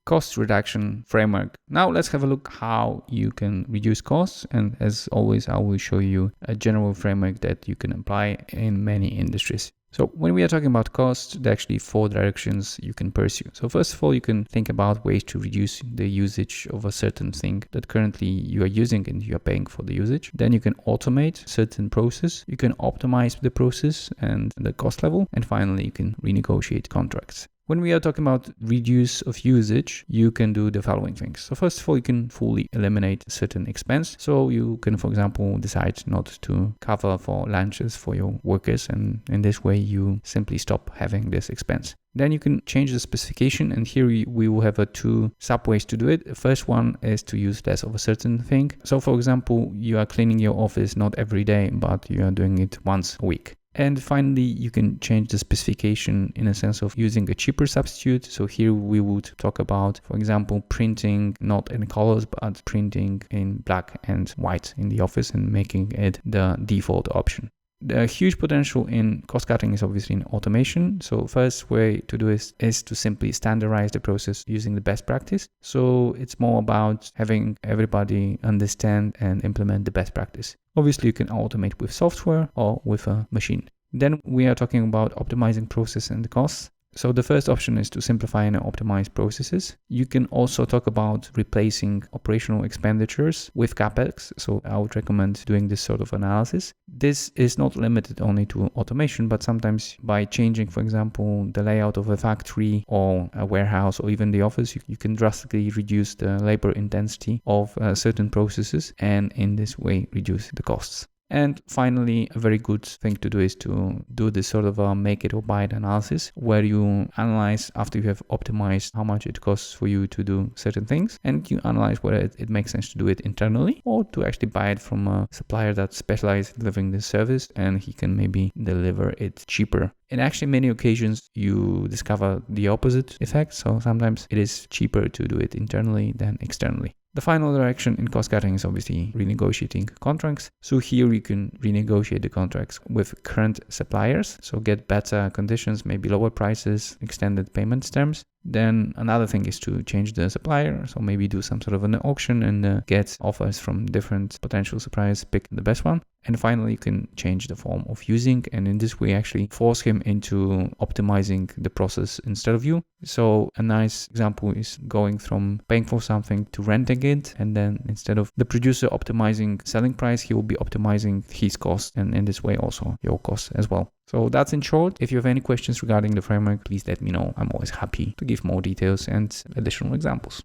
cost reduction framework. Now let's have a look how you can reduce costs. And as always, I will show you a general framework that you can apply in many industries. So when we are talking about costs, there are actually 4 directions you can pursue. So first of all, you can think about ways to reduce the usage of a certain thing that currently you are using and you are paying for the usage. Then you can automate certain process. You can optimize the process and the cost level. And finally, you can renegotiate contracts. When we are talking about reduce of usage, you can do the following things. So first of all, you can fully eliminate certain expense. So you can, for example, decide not to cover for lunches for your workers, and in this way you simply stop having this expense. Then you can change the specification, and here we will have 2 sub-ways to do it. The first one is to use less of a certain thing. So for example, you are cleaning your office not every day, but you are doing it once a week. And finally, you can change the specification in a sense of using a cheaper substitute. So here we would talk about, for example, printing not in colors, but printing in black and white in the office and making it the default option. The huge potential in cost cutting is obviously in automation. So first way to do is to simply standardize the process using the best practice. So it's more about having everybody understand and implement the best practice. Obviously, you can automate with software or with a machine. Then we are talking about optimizing process and the costs. So the first option is to simplify and optimize processes. You can also talk about replacing operational expenditures with CapEx. So I would recommend doing this sort of analysis. This is not limited only to automation, but sometimes by changing, for example, the layout of a factory or a warehouse or even the office, you can drastically reduce the labor intensity of certain processes and in this way reduce the costs. And finally, a very good thing to do is to do this sort of a make it or buy it analysis, where you analyze after you have optimized how much it costs for you to do certain things, and you analyze whether it makes sense to do it internally or to actually buy it from a supplier that specializes in delivering this service and he can maybe deliver it cheaper. In actually many occasions, you discover the opposite effect. So sometimes it is cheaper to do it internally than externally. The final direction in cost cutting is obviously renegotiating contracts. So here you can renegotiate the contracts with current suppliers. So get better conditions, maybe lower prices, extended payment terms. Then another thing is to change the supplier. So maybe do some sort of an auction and get offers from different potential suppliers, pick the best one. And finally, you can change the form of using, and in this way actually force him into optimizing the process instead of you. So a nice example is going from paying for something to renting it, and then instead of the producer optimizing selling price, he will be optimizing his cost, and in this way also your costs as well. So that's in short. If you have any questions regarding the framework, please let me know. I'm always happy to give more details and additional examples.